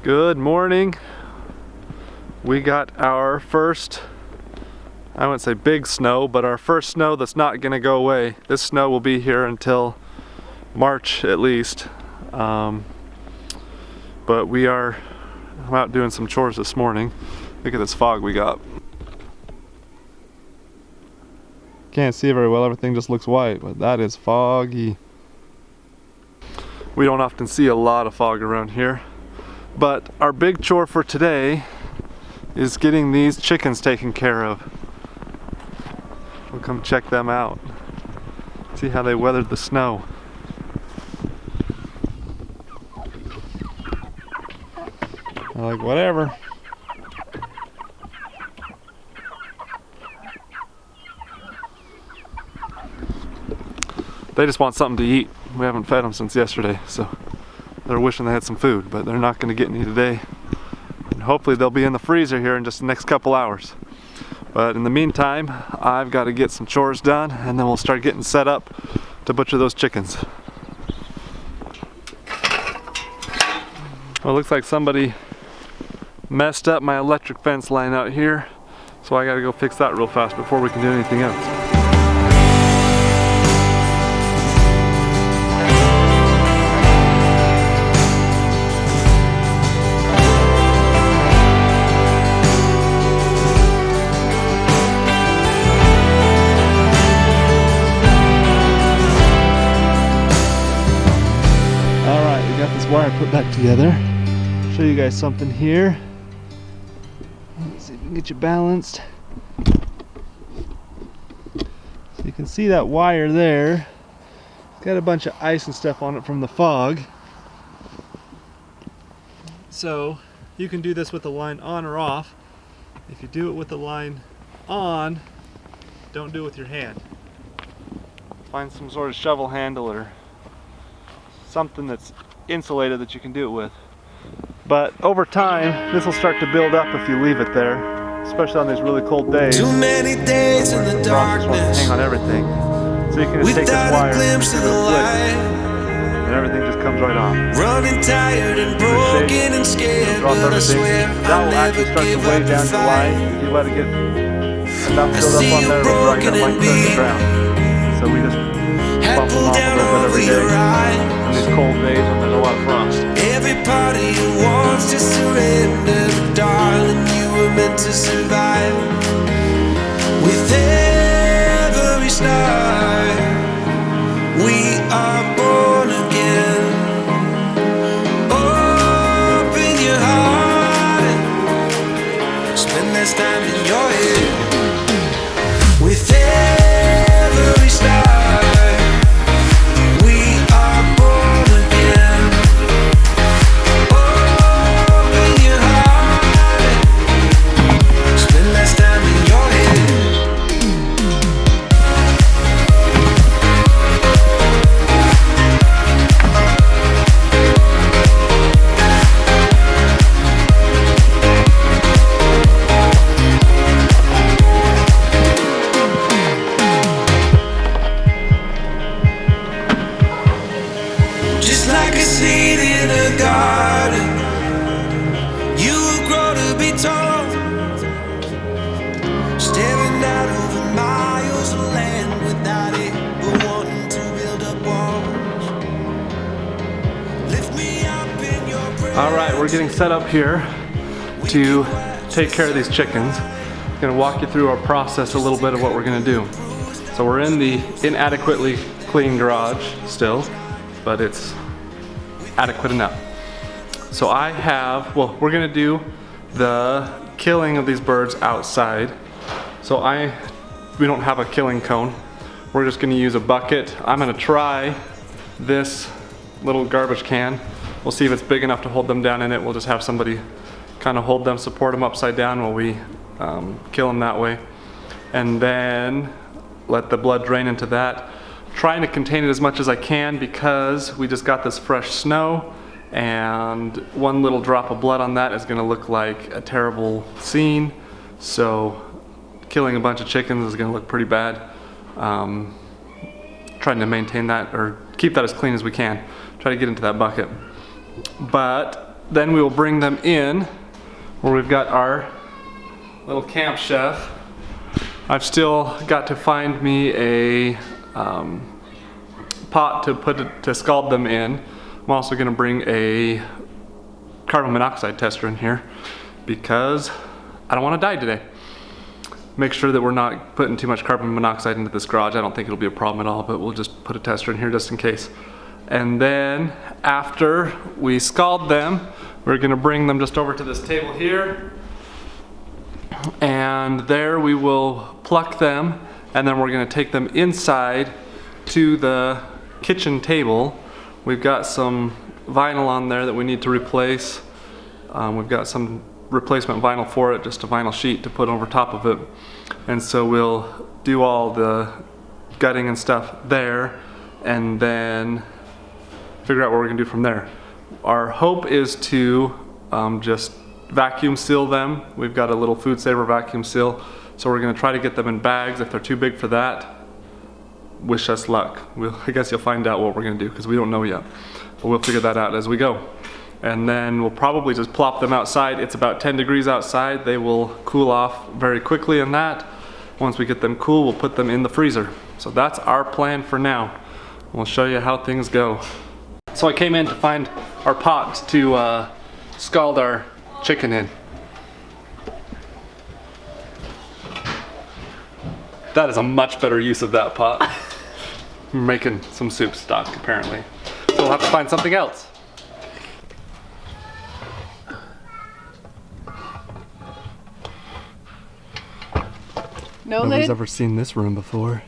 Good morning. We got our first, I wouldn't say big snow, but our first snow that's not gonna go away. This snow will be here until March at least. But I'm out doing some chores this morning. Look at this fog we got. Can't see very well, everything just looks white, but that is foggy. We don't often see a lot of fog around here. But our big chore for today is getting these chickens taken care of. We'll come check them out. See how they weathered the snow. They're like, whatever. They just want something to eat. We haven't fed them since yesterday, so they're wishing they had some food, but they're not going to get any today. And hopefully they'll be in the freezer here in just the next couple hours. But in the meantime, I've got to get some chores done, and then we'll start getting set up to butcher those chickens. Well, it looks like somebody messed up my electric fence line out here, so I got to go fix that real fast before we can do anything else. Wire put back together. Show you guys something here. Let's see if we can get you balanced. So you can see that wire there. It's got a bunch of ice and stuff on it from the fog. So you can do this with the line on or off. If you do it with the line on, don't do it with your hand. Find some sort of shovel handle or something that's insulated that you can do it with. But over time, this will start to build up if you leave it there, especially on these really cold days. Too many days in the darkness, hang on everything. So you can just take this wire and and everything just comes right off. Running tired and broken and scared, but I swear that will actually start to weigh down the line. If you let it get enough build up on there, it'll dry up like the ground. So we just bump them off a little bit every day. In these cold days when there's a lot of frost. Everybody wants to surrender, but darling, you were meant to survive. With every star, we are born again. Open your heart, spend less time in your head. With every star, Alright, we're getting set up here to take care of these chickens. I'm going to walk you through our process a little bit of what we're going to do. So we're in the inadequately clean garage still, but it's adequate enough. So we're going to do the killing of these birds outside. So we don't have a killing cone. We're just going to use a bucket. I'm going to try this little garbage can. We'll see if it's big enough to hold them down in it. We'll just have somebody kind of hold them, support them upside down while we kill them that way. And then let the blood drain into that. Trying to contain it as much as I can because we just got this fresh snow, and one little drop of blood on that is going to look like a terrible scene. So killing a bunch of chickens is going to look pretty bad. Trying to maintain that or keep that as clean as we can. Try to get into that bucket. But then we will bring them in where we've got our little camp chef. I've still got to find me a pot to scald them in. I'm also going to bring a carbon monoxide tester in here because I don't want to die today. Make sure that we're not putting too much carbon monoxide into this garage. I don't think it'll be a problem at all, but we'll just put a tester in here just in case. And then after we scald them, we're going to bring them just over to this table here. And there we will pluck them, and then we're going to take them inside to the kitchen table. We've got some vinyl on there that we need to replace. We've got some replacement vinyl for it, just a vinyl sheet to put over top of it. And so we'll do all the gutting and stuff there, and then figure out what we're going to do from there. Our hope is to just vacuum seal them. We've got a little food saver vacuum seal, so we're going to try to get them in bags. If they're too big for that, wish us luck. I guess you'll find out what we're going to do because we don't know yet, but we'll figure that out as we go. And then we'll probably just plop them outside. It's about 10 degrees outside. They will cool off very quickly in that. Once we get them cool, we'll put them in the freezer. So that's our plan for now. We'll show you how things go. So I came in to find our pot to scald our chicken in. That is a much better use of that pot. I'm making some soup stock apparently. So we'll have to find something else. No Nobody's lid? ever seen this room before.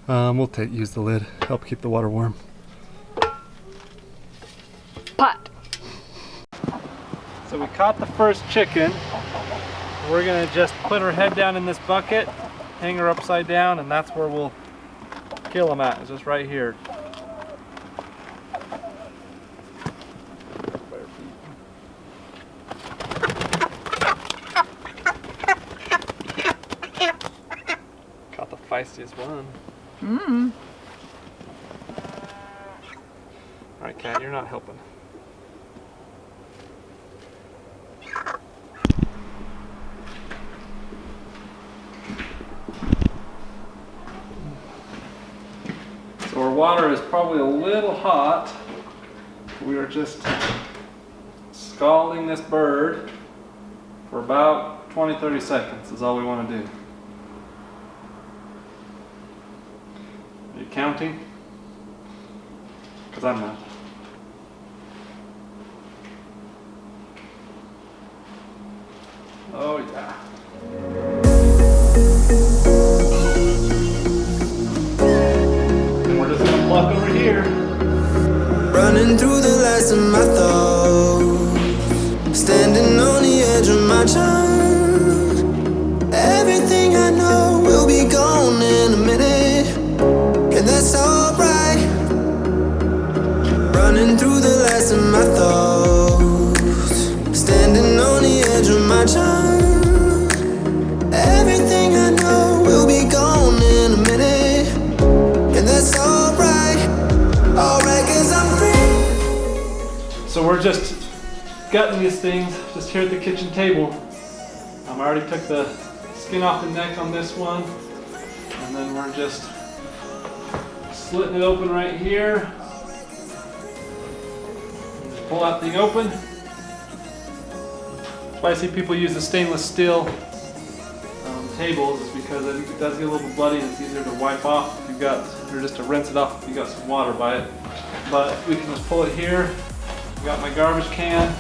We'll use the lid, help keep the water warm. Pot. So we caught the first chicken. We're gonna just put her head down in this bucket, hang her upside down, and that's where we'll kill them at, is just right here. Caught the feistiest one. All right, Kat, you're not helping. So our water is probably a little hot. We are just scalding this bird for about 20-30 seconds is all we want to do. Are you counting? Because I'm not. Oh yeah. And we're just gonna pluck over here. Running through the last of my thoughts, standing on the edge of my time. Everything I know will be gone in a minute, and that's alright. Running through the last of my thoughts, standing on the edge of my time. Everything I know will be gone in a minute, and that's alright. Alright, 'cause I'm free. So we're just gutting these things just here at the kitchen table. I already took the skin off the neck on this one, and then we're just slitting it open right here. Just pull that thing open. That's why I see people use the stainless steel tables, is because I think it does get a little bloody and it's easier to wipe off if you've got, or just to rinse it off if you've got some water by it. But we can just pull it here. I've got my garbage can.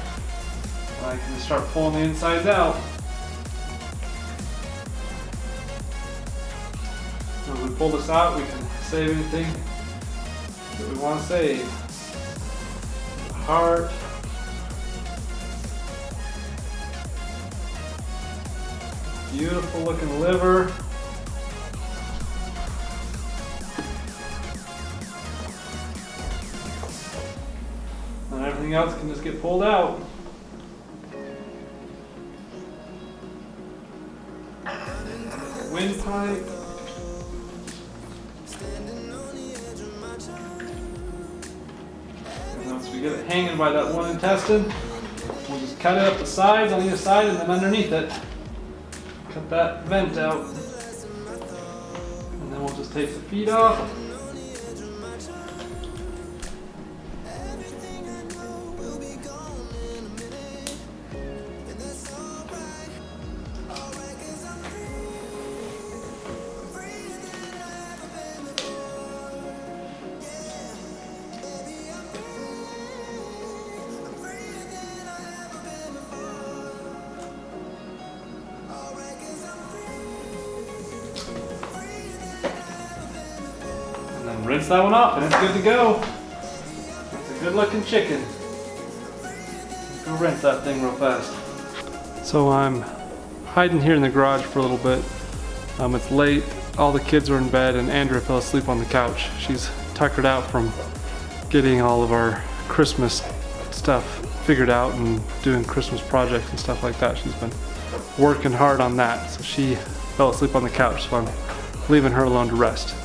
I can just start pulling the insides out. So as we pull this out, we can save anything that we want to save. The heart. Beautiful looking liver. And everything else can just get pulled out. Windpipe. And once we get it hanging by that one intestine, cut it up the sides on either side and then underneath it. Cut that vent out. And then we'll just take the feet off. Rinse that one off and it's good to go. It's a good looking chicken. Go rinse that thing real fast. So I'm hiding here in the garage for a little bit. It's late, all the kids are in bed and Andrea fell asleep on the couch. She's tuckered out from getting all of our Christmas stuff figured out and doing Christmas projects and stuff like that. She's been working hard on that. So she fell asleep on the couch, so I'm leaving her alone to rest.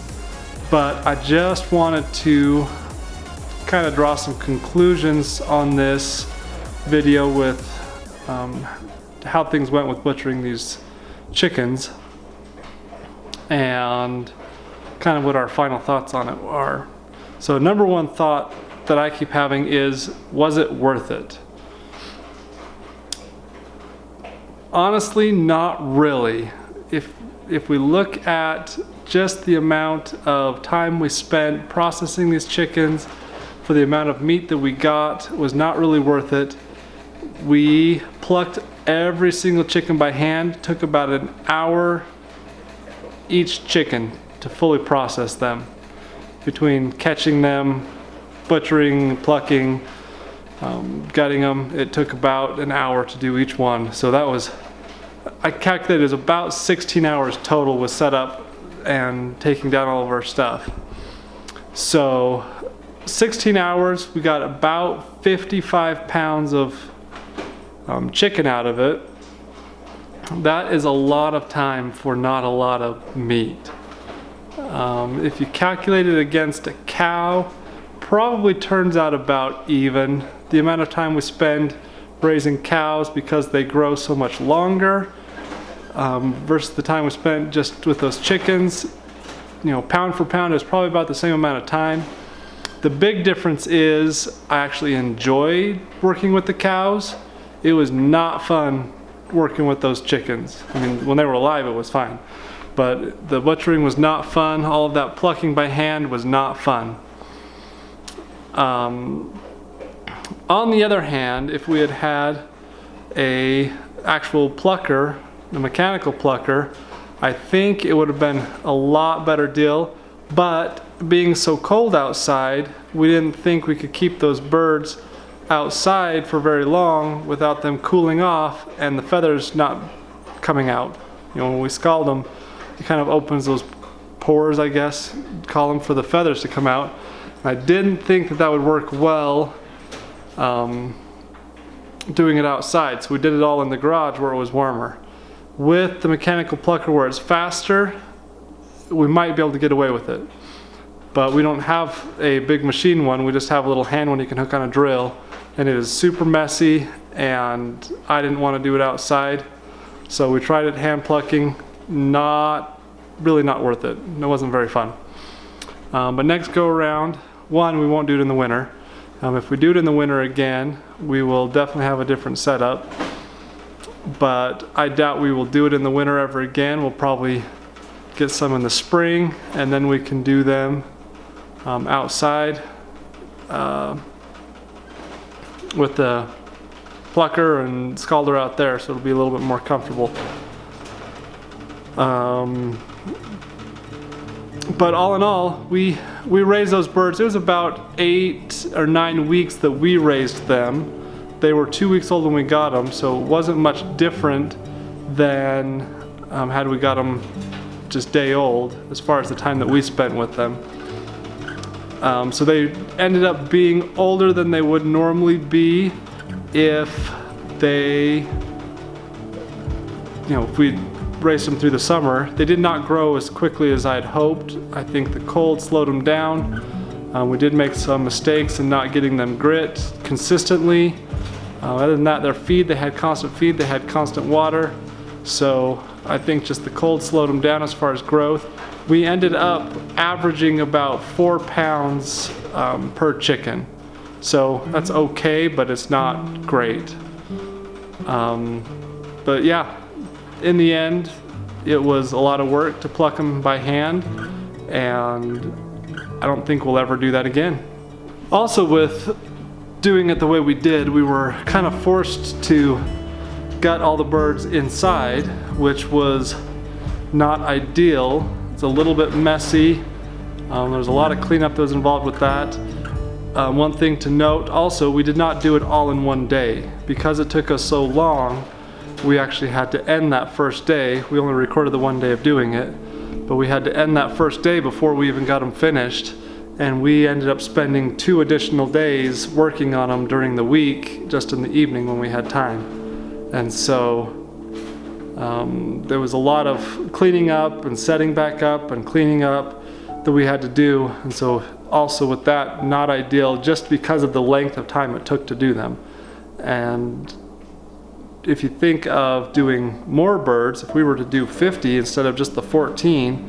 But I just wanted to kind of draw some conclusions on this video with how things went with butchering these chickens and kind of what our final thoughts on it are. So number one thought that I keep having is, was it worth it? Honestly, not really. If we look at just the amount of time we spent processing these chickens for the amount of meat that we got, was not really worth it. We plucked every single chicken by hand. Took about an hour each chicken to fully process them. Between catching them, butchering, plucking, gutting them, it took about an hour to do each one. So that was, I calculated it was about 16 hours total was set up and taking down all of our stuff. So 16 hours, we got about 55 pounds of chicken out of it. That is a lot of time for not a lot of meat. If you calculate it against a cow, probably turns out about even. The amount of time we spend raising cows because they grow so much longer versus the time we spent just with those chickens, you know, pound for pound is probably about the same amount of time. The big difference is I actually enjoyed working with the cows. It was not fun working with those chickens. I mean, when they were alive it was fine, but the butchering was not fun. All of that plucking by hand was not fun. On the other hand, if we had had a actual plucker, a mechanical plucker, I think it would have been a lot better deal. But being so cold outside, we didn't think we could keep those birds outside for very long without them cooling off and the feathers not coming out. You know, when we scald them, it kind of opens those pores, I guess, call them, for the feathers to come out. And I didn't think that that would work well doing it outside, so we did it all in the garage where it was warmer. With the mechanical plucker where it's faster, we might be able to get away with it. But we don't have a big machine one, we just have a little hand one you can hook on a drill, and it is super messy and I didn't want to do it outside. So we tried it hand plucking, really not worth it. It wasn't very fun. But next go around, we won't do it in the winter. If we do it in the winter again, we will definitely have a different setup. But I doubt we will do it in the winter ever again. We'll probably get some in the spring and then we can do them outside with the plucker and scalder out there, so it'll be a little bit more comfortable. But all in all, we raised those birds. It was about 8 or 9 weeks that we raised them. They were 2 weeks old when we got them, so it wasn't much different than had we got them just day old as far as the time that we spent with them. So they ended up being older than they would normally be if they, if we raised them through the summer. They did not grow as quickly as I had hoped. I think the cold slowed them down. We did make some mistakes in not getting them grit consistently. Other than that, their feed, they had constant feed, they had constant water. So I think just the cold slowed them down as far as growth. We ended up averaging about 4 pounds per chicken. So that's okay, but it's not great. But yeah, in the end, it was a lot of work to pluck them by hand, and I don't think we'll ever do that again. Also, with doing it the way we did, we were kind of forced to gut all the birds inside, which was not ideal. It's a little bit messy. There's a lot of cleanup that was involved with that. One thing to note also, we did not do it all in one day. Because it took us so long, we actually had to end that first day. We only recorded the one day of doing it, but we had to end that first day before we even got them finished. And we ended up spending 2 additional days working on them during the week, just in the evening when we had time. And so there was a lot of cleaning up and setting back up and cleaning up that we had to do. And so also with that, not ideal just because of the length of time it took to do them. And if you think of doing more birds, if we were to do 50 instead of just the 14,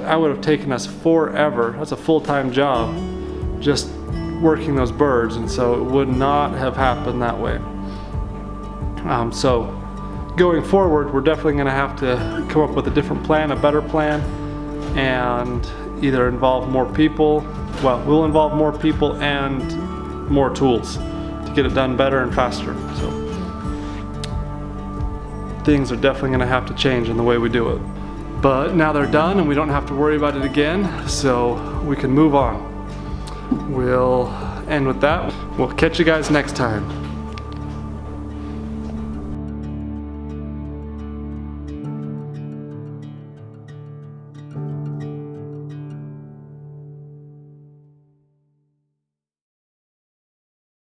that would have taken us forever. That's a full-time job, just working those birds, and so it would not have happened that way. So going forward, we're definitely going to have to come up with a different plan, a better plan, and either involve more people. Well, we'll involve more people and more tools to get it done better and faster. So things are definitely going to have to change in the way we do it. But now they're done and we don't have to worry about it again, so we can move on. We'll end with that. We'll catch you guys next time.